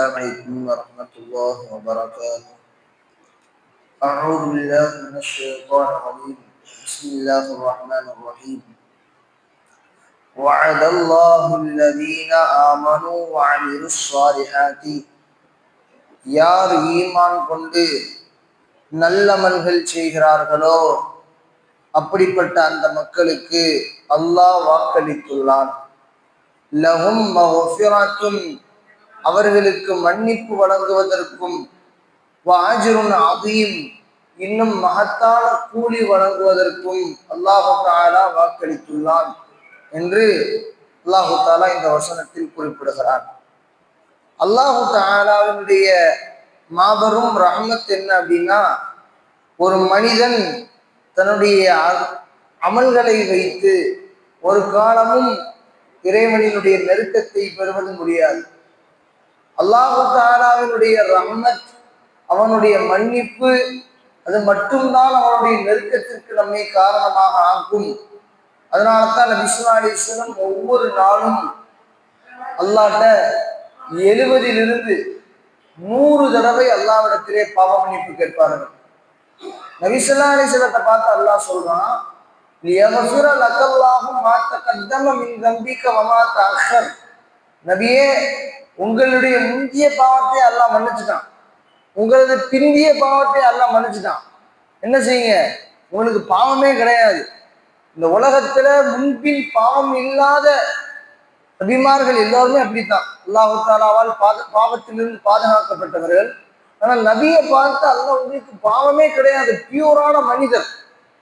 السلام عليكم ورحمة الله وبركاته. أعوذ بالله من الشيطان الرجيم. بسم الله الرحمن الرحيم. وعد الله الذين آمنوا وعملوا الصالحات. யார் ஈமான் கொண்டு நல்லமல்கள் செய்கிறார்களோ அப்படிப்பட்ட அந்த மக்களுக்கு அல்லாஹ் வாக்களித்துள்ளான். லஹும் மஃபிரத்துன், அவர்களுக்கு மன்னிப்பு வழங்குவதற்கும், வஅஜ்ருன் அதீம், இன்னும் மகத்தான கூலி வழங்குவதற்கும் அல்லாஹு தஆலா வாக்களித்துள்ளான் என்று அல்லாஹு தஆலா இந்த வசனத்தில் குறிப்பிடுகிறான். அல்லாஹு தஆலாவுடைய மாபெரும் ரஹ்மத் என்ன அப்படின்னா, ஒரு மனிதன் தன்னுடைய அமல்களை வைத்து ஒரு காலமும் இறைவனினுடைய நெருக்கத்தை பெறுவது முடியாது. அல்லாஹு தஆலாவினுடைய ரஹ்மத், அவனுடைய மன்னிப்பு, அது மட்டும்தான் அவனுடைய நெருக்கத்திற்கு நம்மை காரணமாக ஆக்கும். அதனால தான் நபி ஸல்லல்லாஹு அலைஹி வஸல்லம் ஒவ்வொரு நாளும் அல்லாஹ்ட்ட 70 100 தடவை அல்லாஹ்விடத்திலே பாவ மன்னிப்பு கேட்பார்கள். நபி ஸல்லல்லாஹு அலைஹி வஸல்லத்தை பார்த்து அல்லாஹ் சொல்றான், லியக்ஃபிர லக்கல்லாஹு மா தகத்தம மின் தம்பிக வமா தஅக்கர். நபியே, உங்களுடைய முந்திய பாவத்தை அல்லாஹ் மன்னிச்சுட்டான், உங்களது பிந்திய பாவத்தை அல்லாஹ் மன்னிச்சுட்டான். என்ன செய்யுங்க, உங்களுக்கு பாவமே கிடையாது. இந்த உலகத்துல முன்பின் பாவம் இல்லாத நபிமார்கள் எல்லாருமே அப்படித்தான், அல்லாஹு தஆலாவால் பாவத்திலிருந்து பாதுகாக்கப்பட்டவர்கள். ஆனால் நபியை பார்த்து அல்லாஹ் உங்களுக்கு பாவமே கிடையாது, பியூரான மனிதர்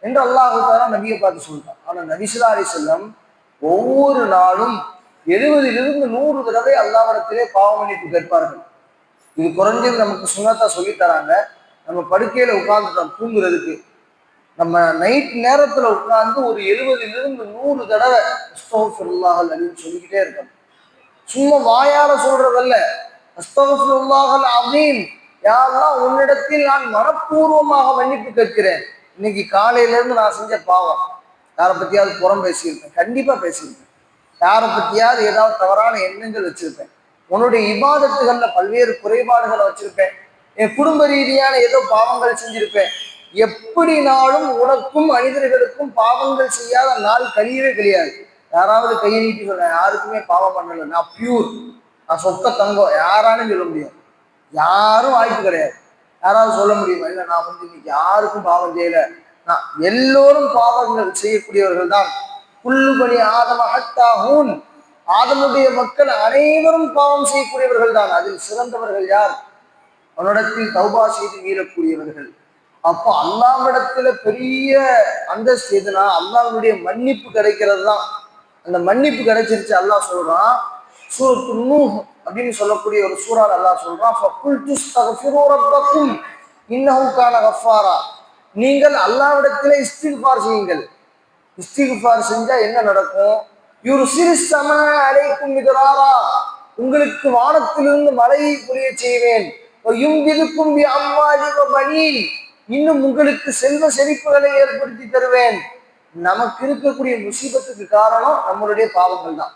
என்று அல்லாஹு தஆலா நபியை பார்த்து சொல்றான். ஆனா நபி ஸல்லல்லாஹு அலைஹி வஸல்லம் ஒவ்வொரு நாளும் 70 100 தடவை அல்லாஹ்விடத்திலே பாவ மன்னிப்பு கேட்பார்கள். இது குறைஞ்சது நமக்கு சுன்னத்தா சொல்லி தராங்க. நம்ம படுக்கையில உட்கார்ந்துட்டோம் தூங்குறதுக்கு, நம்ம நைட் நேரத்துல உட்கார்ந்து ஒரு 70 100 தடவை அஸ்தக்ஃபிருல்லாஹல் அலீம் சொல்லிக்கிட்டே இருக்கணும். சும்மா வாயால சொல்றதல்ல, அஸ்தக்ஃபிருல்லாஹல் அலீம், யா அல்லாஹ், உன்னிடத்தில் நான் மனப்பூர்வமாக மன்னிப்பு கேட்கிறேன். இன்னைக்கு காலையில இருந்து நான் செஞ்ச பாவம், யாரை பத்தியாவது புறம் பேசியிருப்பேன், கண்டிப்பா பேசியிருப்பேன். யாரை பத்தியாவது ஏதாவது தவறான எண்ணங்கள் வச்சிருப்பேன். உன்னுடைய இபாதத்துகள்ல பல்வேறு குறைபாடுகளை வச்சிருப்பேன். என் குடும்ப ரீதியான ஏதோ பாவங்கள் செஞ்சிருப்பேன். எப்படினாலும் உனக்கும் மனிதர்களுக்கும் பாவங்கள் செய்யாத நாள் கழியவே கிடையாது. யாராவது கையை நீட்டி சொல்ல, யாருக்குமே பாவம் பண்ணல, நான் பியூர், நான் சொத்த தங்கம், யாராலும் சொல்ல முடியும்? யாரும் வாய்ப்பு கிடையாது. யாராவது சொல்ல முடியுமா? இல்லை, நான் இன்னைக்கு யாருக்கும் பாவம் செய்யல, நான் எல்லோரும் பாவங்கள் செய்யக்கூடியவர்கள் தான். குல்லு பனி ஆதம ஹத்தா ஹூன், ஆதமுடைய மக்கள் அனைவரும் பாவம் செய்யக்கூடியவர்கள் தான். அதில் சிறந்தவர்கள் யார்? அவனிடத்தில் தௌபா செய்து மீறக்கூடியவர்கள். அப்போ அல்லாஹ்விடத்துல பெரிய அந்தஸ்து எதுனா அல்லாஹ்வுடைய மன்னிப்பு கிடைக்கிறது தான். அந்த மன்னிப்பு கிடைச்சிருச்சு. அல்லாஹ் சொல்றான், சூரத்து நூஹ் அப்படின்னு சொல்லக்கூடிய ஒரு சூறால அல்லாஹ் சொல்றான், ஃபகுல்து அஸ்தக்ஃபிரு ரப்பக்கும் இன்னஹு கான கஃபாரா. நீங்கள் அல்லாஹ்விடத்திலே இஸ்திக்ஃபார் செய்யுங்கள். இஸ்திக்ஃபார் செஞ்சா என்ன நடக்கும்? யுர்சிலிஸ் ஸமா அலைக்கும் மித்ராரா, உங்களுக்கு வானத்திலிருந்து மழையை பொழிய செய்வேன். வயும்திதுக்கும் பி அம்வாலி வ பனீன், இன்னும் உங்களுக்கு செல்வ செழிப்புகளை ஏற்படுத்தி தருவேன். நமக்கு இருக்கக்கூடிய முசீபத்துக்கு காரணம் நம்மளுடைய பாவங்கள் தான்.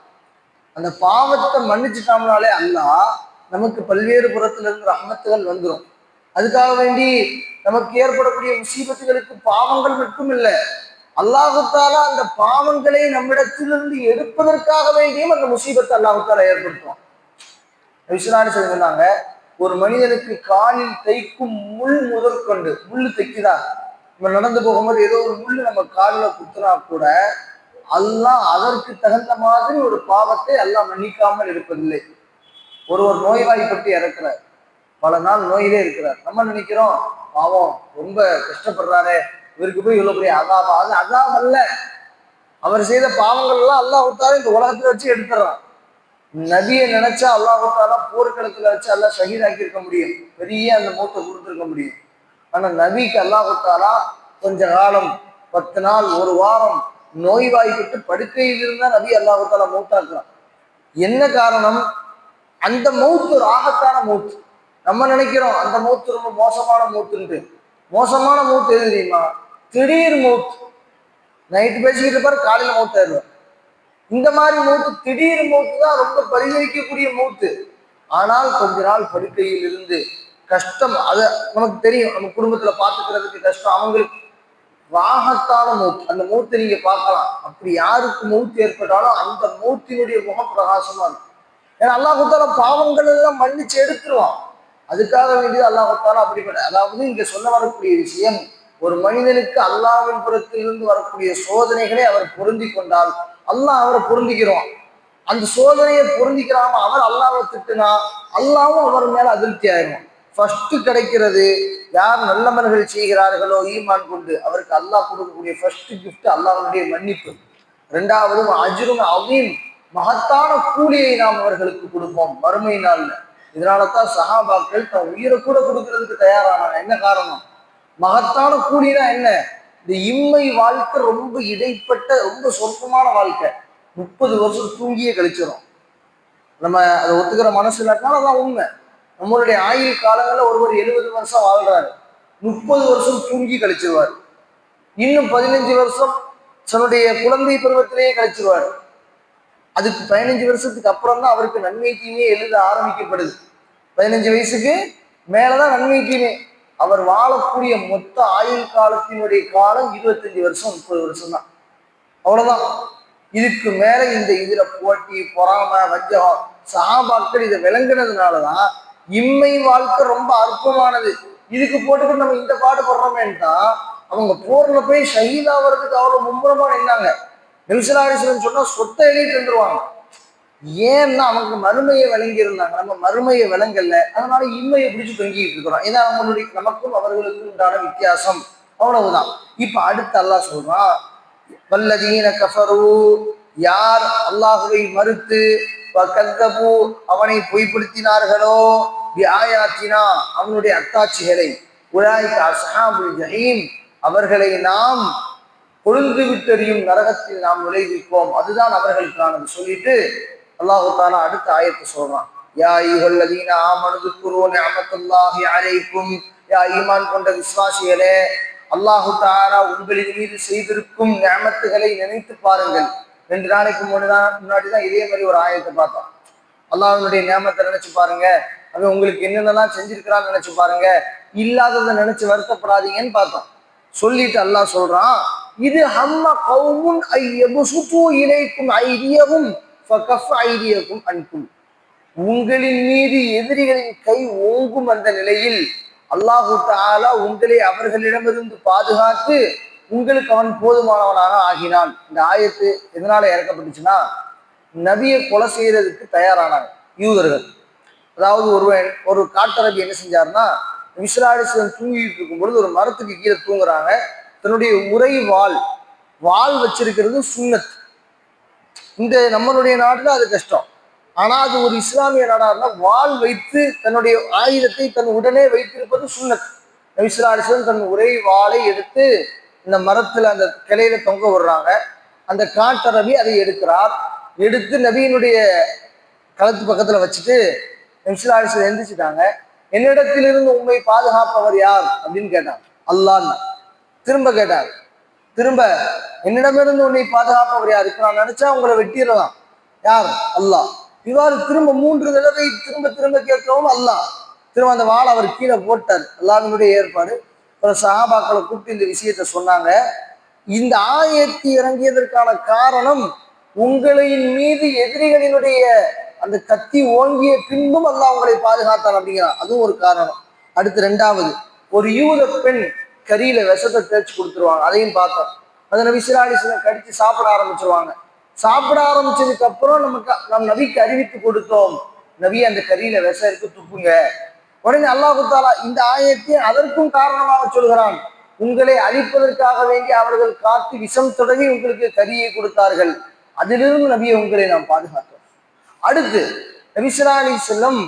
அந்த பாவத்தை மன்னிச்சுட்டோம்னாலே அல்லாஹ் நமக்கு பல்வேறு புறத்துல இருந்து ரஹ்மத்துகள் வந்துடும். அதுக்காக வேண்டி நமக்கு ஏற்படக்கூடிய முசீபத்துகளுக்கு பாவங்கள் மட்டும் இல்லை, அல்லாஹு தஆலா அந்த பாவங்களை நம்மிடத்திலிருந்து எடுப்பதற்காக வேண்டியும் அந்த முசீபத்தை அல்லாஹு தஆலா ஏற்படுத்துவான். விஸ்வநாதன் சொன்னாங்க, ஒரு மனிதனுக்கு காலில் தைக்கும் முள் முதற்கொண்டு, முள் தைக்குதா, நம்ம நடந்து போகும்போது ஏதோ ஒரு முள் நம்ம காலில் குத்துனா கூட அல்லாஹ் அதற்கு தகுந்த மாதிரி ஒரு பாவத்தை அல்லாஹ் மன்னிக்காமல் இருப்பதில்லை. ஒருவர் நோய்வாய்ப்பட்டு இறக்குறார், பல நாள் நோயிலே இருக்கிறார். நம்ம நினைக்கிறோம், பாவம் ரொம்ப கஷ்டப்படுறாரு, இவருக்கு போய் இவ்வளவு பெரிய அதாபா. அது அதாப் அல்ல, அவர் செய்த பாவங்கள் எல்லாம் அல்லாஹ் தஆலா இந்த உலகத்துல வச்சு எடுத்துறான். நபியை நினைச்சா அல்லாஹ் தஆலா போர்க்களத்துல வச்சு அல்லாஹ் ஷஹீதாக்கி இருக்க முடியும், பெரிய அந்த மூத்தை கொடுத்துருக்க முடியும். ஆனா நபிக்கு அல்லாஹ் தஆலா கொஞ்ச காலம், 10 நாள், ஒரு வாரம் நோய்வாய்ப்பட்டு படுக்கையில் இருந்தா நபி அல்லாஹ் தஆலா மௌத்தாக்குறான். என்ன காரணம்? அந்த மௌத்து ராகத்தான மௌத்து. நம்ம நினைக்கிறோம் அந்த மௌத்து ரொம்ப மோசமான மௌத்துன்ட்டு. மோசமான மௌத்து எது தெரியுமா? திடீர் மௌத்து. நைட்டு பேசிக்கிட்டு இருப்பாரு, காலையில மௌத்தாயிருவார். இந்த மாதிரி மௌத்து, திடீர் மௌத்து தான் ரொம்ப பரிகரிக்கக்கூடிய மௌத்து. ஆனால் கொஞ்ச நாள் படுக்கையில் இருந்து கஷ்டம், அது நமக்கு தெரியும், நம்ம குடும்பத்துல பாத்துக்கிறதுக்கு கஷ்டம். அவங்களுக்கு ராகத்தான மூத்து, அந்த மூத்தை நீங்க பார்க்கலாம். அப்படி யாருக்கு மூத்து ஏற்பட்டாலும் அந்த மூத்தினுடைய முகம் பிரகாசமா இருக்கும். ஏன்னா அல்லாஹ் பாவங்கள் எல்லாம் மன்னிச்சு எடுத்துருவான். அதுக்காக வேண்டியது அல்லாஹ் அப்படிப்பட்ட, அதாவது இங்க சொல்ல வரக்கூடிய விஷயம், ஒரு மனிதனுக்கு அல்லாஹ்வின் புறத்திலிருந்து வரக்கூடிய சோதனைகளை அவர் பொருந்தி கொண்டால் அல்லாஹ் அவரை பொருந்திக்கிறோம். அந்த சோதனையை பொருந்திக்கிறாம அவர் அல்லாஹ்வை திட்டுனா அல்லாவும் அவர் மேல அதிருப்தி ஆயிரும். ஃபர்ஸ்ட் கிடைக்கிறது யார் நல்லமல்கள் செய்கிறார்களோ ஈமான் கொண்டு, அவருக்கு அல்லாஹ் கொடுக்கக்கூடிய ஃபர்ஸ்ட் கிஃப்ட் அல்லாஹ்வுடைய மன்னிப்பு. இரண்டாவது அஜ்ருன் அதீம், மகத்தான கூலியை நாம் அவர்களுக்கு கொடுப்போம் மறுமை நாள்ல. இதனாலதான் சஹாபாக்கள் தன் உயிரை கூட கொடுக்கறதுக்கு தயாரானாங்க. என்ன காரணம்? மகத்தான கூலினா என்ன? இந்த இம்மை வாழ்க்கை ரொம்ப இடைப்பட்ட ரொம்ப சொற்பமான வாழ்க்கை. 30 வருஷம் தூங்கியே கழிச்சிடும். நம்ம அதை ஒத்துக்கிற மனசு இல்லாட்டினாலும் அதான் உண்மை. நம்மளுடைய ஆயுள் காலங்கள்ல ஒருவர் 70 வருஷம் வாழ்றாரு, 30 வருஷம் தூங்கி கழிச்சிருவார். இன்னும் 15 வருஷம் தன்னுடைய குழந்தை பருவத்திலேயே கழிச்சிருவார். அதுக்கு 15 வருஷத்துக்கு அப்புறம் தான் அவருக்கு நன்மை தீமையே எழுத ஆரம்பிக்கப்படுது. 15 வயசுக்கு மேலதான் நன்மை தீமை. அவர் வாழக்கூடிய மொத்த ஆயுள் காலத்தினுடைய காலம் 25 வருஷம் 30 வருஷம் தான், அவ்வளவுதான். இதுக்கு மேல இந்த இதுல போட்டி பொறாம வஞ்சகம், சஹாபாக்கள் இதை விளங்குனதுனாலதான் இம்மை வாழ்க்கை ரொம்ப அற்பமானது, இதுக்கு போட்டுக்கிட்டு நம்ம இந்த பாடு படுறோமேன்ட்டா அவங்க போர்ல போய் ஷஹீதாவதுக்கு அவ்வளவு மும்முரமா நின்னாங்க. நெல்சலாரிசன் சொன்னா சொத்தை எழுதிட்டு வந்துருவாங்க. ஏன்னா அவங்க மறுமையை விளங்கி இருந்தாங்க, நம்ம மறுமையை விளங்கல, அதனால இம்மையை பிடிச்சு தொங்கிட்டு இருக்கிறோம். ஏன்னா அவங்களுடைய நமக்கும் அவர்களுக்கும் உண்டான வித்தியாசம், அவ்வளவுதான். இப்ப அடுத்து அல்லாஹ் சொல்றான், வல்லதீன கஃபரு, யார் அல்லாஹுவை மறுத்து கதபு அவனை பொய்ப்படுத்தினார்களோ ஆயாத்தினா அவனுடைய அத்தாட்சிகளை, உலாயிக அஸ்ஹாபுல் ஜஹீம் அவர்களை நாம் கொழுந்து விட்டறியும் நரகத்தில் நாம் நுழைவிப்போம், அதுதான் அவர்களுக்கானது சொல்லிட்டு அல்லாஹு தஆலா அடுத்த ஆயத்தை சொல்றான், யா அய்யுஹல்லதீன ஆமனு ذ்குரு நிஅமத்துல்லாஹி அலைக்கும், யா ஈமான் கொண்ட விசுவாசிகளே, அல்லாஹு தஆலா உங்களின் மீது செய்திருக்கும் நிஅமத்துகளை நினைத்து பாருங்கள். 2 நாளைக்கு முன்னாடிதான் இதே மாதிரி ஒரு ஆயத்தை பார்த்தோம். அல்லாஹ்வுடைய நிஅமத்தை நினைச்சு பாருங்க, அவன் உங்களுக்கு என்னென்னலாம் செஞ்சிருக்கிறான்னு நினைச்சு பாருங்க, இல்லாததை நினைச்சு வருத்தப்படாதீங்கன்னு பார்த்தோம். சொல்லிட்டு அல்லாஹ் சொல்றான், இது ஹம்ம கௌமுன் ஐயபுசுது இலைக்கும் ஐதியஹும் ஃபகஃப ஐதியகும் அன்கும், உங்களின் மீது எதிரிகளின் கை ஓங்கும் அந்த நிலையில் அல்லாஹு தஆலா உங்களை அவர்களிடமிருந்து பாதுகாத்து உங்களுக்கு அவன் போதுமானவனாக ஆகினான். இந்த ஆயத்து எதனால இறக்கப்பட்டுச்சுன்னா, நபியை கொலை செய்யறதுக்கு தயாரானாங்க யூதர்கள். அதாவது ஒரு காட்டரபி என்ன செஞ்சாருன்னா, விஸ்ராடிசன் தூங்கிட்டு இருக்கும் பொழுது ஒரு மரத்துக்கு கீழே தூங்குறாங்க. தன்னுடைய உரை வாள் வச்சிருக்கிறது சுன்னத். இந்த நம்மளுடைய நாட்டுல அது கஷ்டம். ஆனா அது ஒரு இஸ்லாமிய நாடா இருந்தா வாள் வைத்து தன்னுடைய ஆயுதத்தை தன் உடனே வைத்திருப்பது சுன்னத். விஸ்ராடிசன் தன் உரை வாளை எடுத்து இந்த மரத்துல அந்த கிளையில தொங்க விடுறாங்க. அந்த காட்டரபி அதை எடுக்கிறார். எடுத்து நபியினுடைய களத்து பக்கத்துல வச்சுட்டு விஸ்ராடிசன் எந்திரிச்சிட்டாங்க. என்னிடத்திலிருந்து உண்மை பாதுகாப்பவர் யார் அப்படின்னு கேட்டாங்க. அல்லாஹ். திரும்ப கேட்டார், திரும்ப என்னிடமிருந்து உன்னை பாதுகாப்பவர் யார், இப்ப நான் நினைச்சா உங்களை வெட்டிடலாம், யார்? அல்லாஹ். இவ்வாறு திரும்ப 3 தடவை திரும்ப திரும்ப கேட்கவும் அல்லாஹ். திரும்ப அந்த வாளை அவர் கீழே போட்டார். அல்லாஹ்வினுடைய ஏற்பாடு. சஹாபாக்களை கூப்பிட்டு இந்த விஷயத்த சொன்னாங்க. இந்த ஆயத்து இறங்கியதற்கான காரணம், உங்களின் மீது எதிரிகளினுடைய அந்த கத்தி ஓங்கிய பின்பும் அல்லாஹ் உங்களை பாதுகாத்தான் அப்படிங்கிறான். அதுவும் ஒரு காரணம். அடுத்து 2வது, ஒரு யூத பெண் கறியில விஷத்தை தேய்ச்சி கொடுத்துருவாங்க, அதையும் பார்த்தோம். அதை நபி ஸல்லல்லாஹு கடிச்சு சாப்பிட ஆரம்பிச்சிருவாங்க. சாப்பிட ஆரம்பிச்சதுக்கு அப்புறம் நம் நபிக்கு அறிவித்து கொடுத்தோம், நபி அந்த கறியில விஷம் இருக்கு, துப்புங்க. உடனே அல்லாஹ் தஆலா இந்த ஆயத்தை அதற்கும் காரணமாக சொல்கிறான், உங்களை அழிப்பதற்காக வேண்டி அவர்கள் காத்து விஷம் தொடங்கி உங்களுக்கு கரியை கொடுத்தார்கள், அதிலிருந்து நபியை உங்களை நாம் பாதுகாத்தோம். அடுத்து நபி ஸல்லல்லாஹு அலைஹி வஸல்லம்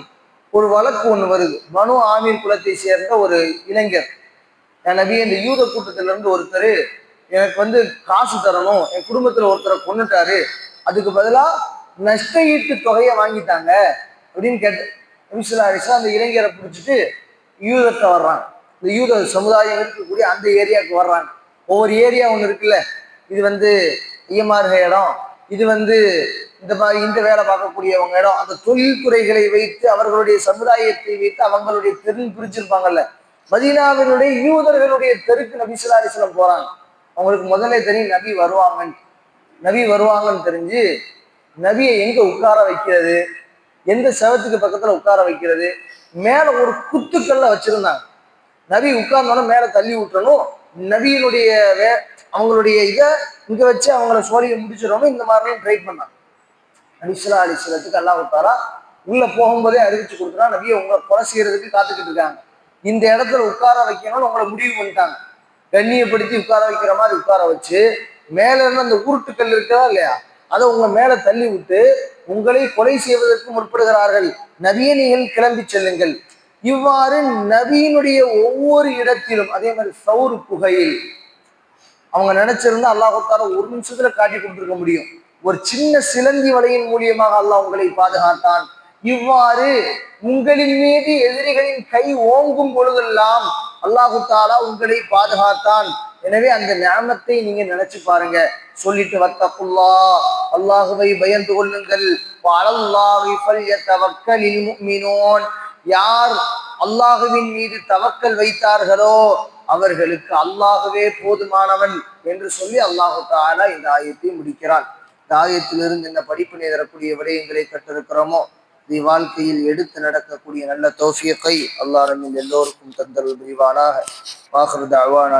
ஒரு வழக்கு ஒண்ணு வருது. பனு ஆமீர் குலத்தை சேர்ந்த ஒரு இளைஞர், நபி இந்த யூத கூட்டத்திலிருந்து ஒருத்தர் எனக்கு காசு தரணும், என் குடும்பத்துல ஒருத்தரை கொன்னுட்டாரு, அதுக்கு பதிலா நஷ்ட ஈட்டு தொகையை வாங்கிட்டாங்க அப்படின்னு கேட்டு நபி ஸல்லல்லாஹு அலைஹி வஸல்லம் அந்த இளைஞரை பிடிச்சிட்டு யூதத்தை வர்றாங்க. இந்த யூத சமுதாயம் இருக்கக்கூடிய அந்த ஏரியாவுக்கு வர்றாங்க. ஒவ்வொரு ஏரியா ஒன்று இருக்குல்ல, இது ஐயமார்க இடம், இது இந்த மாதிரி இந்த வேலை பார்க்கக்கூடியவங்க இடம், அந்த தொழில்துறைகளை வைத்து அவர்களுடைய சமுதாயத்தை வைத்து அவங்களுடைய தெருள் பிரிச்சிருப்பாங்கல்ல. மதீனாவினுடைய யூதர்களுடைய தெருக்கு நபி ஸல்லல்லாஹு அலைஹி வஸல்லம் போறாங்க. அவங்களுக்கு முதல்ல தெரியும் நபி வருவாங்கன்னு தெரிஞ்சு நபியை எங்க உட்கார வைக்கிறது, எந்த செவத்துக்கு பக்கத்துல உட்கார வைக்கிறது, மேல ஒரு குத்துக்கல்ல வச்சிருந்தாங்க. நபி உட்கார்ந்தோட மேல தள்ளி விட்டணும், நபியினுடைய அவங்களுடைய இதை இங்க வச்சு அவங்கள சோழியை முடிச்சிடணும், இந்த மாதிரிலாம் ட்ரை பண்ணாங்க. நபி ஸல்லல்லாஹு அலைஹி வஸல்லத்துக்கு அல்லாஹ் தாலா உள்ள போகும்போதே அறிவிச்சு கொடுக்குறா, நபியை உங்களை கொலை செய்யறதுக்கு காத்துக்கிட்டு இருக்காங்க, இந்த இடத்துல உட்கார வைக்கணும்னு உங்களை முடிவு பண்ணிட்டாங்க. கண்ணியப்படுத்தி உட்கார வைக்கிற மாதிரி உட்கார வச்சு மேல இருந்து அந்த உருட்டுக்கல் இருக்கா இல்லையா, அதை உங்க மேல தள்ளி விட்டு உங்களை கொலை செய்வதற்கு முற்படுகிறார்கள், நபியை நீங்கள் கிளம்பி செல்லுங்கள். இவ்வாறு நபியினுடைய ஒவ்வொரு இடத்திலும் அதே மாதிரி சௌரு குகையில் அவங்க நினைச்சிருந்தா அல்லாஹ் தாலா ஒரு நிமிஷத்துல காட்டி கொடுத்துருக்க முடியும். ஒரு சின்ன சிலந்தி வலையின் மூலியமாக அல்லாஹ் உங்களை பாதுகாத்தான். இவ்வாறு உங்களின் மீது எதிரிகளின் கை ஓங்கும் பொழுதெல்லாம் அல்லாஹு தாலா உங்களை பாதுகாத்தான். எனவே அந்த ஞானத்தை நீங்க நினைச்சு பாருங்க. சொல்லிட்டு வத்தகுல்லா, அல்லாஹுவை பயந்து கொள்ளுங்கள். வஅலல்லாஹி ஃபல்யதவக்கலில் முஃமினூன், யார் அல்லாஹுவின் மீது தவக்கல் வைத்தார்களோ அவர்களுக்கு அல்லாஹுவே போதுமானவன் என்று சொல்லி அல்லாஹு தஆலா இந்த ஆயத்தை முடிக்கிறான். இந்த ஆயத்திலிருந்து என்ன படிப்பினை தரக்கூடிய விடயங்களை கற்றிருக்கிறோமோ இதை வாழ்க்கையில் எடுத்து நடக்கக்கூடிய நல்ல தௌஃபீகை அல்லாஹ் நம்மில் எல்லோருக்கும் தந்தருள் புரிவானாக. ஆகிரு தஅவானா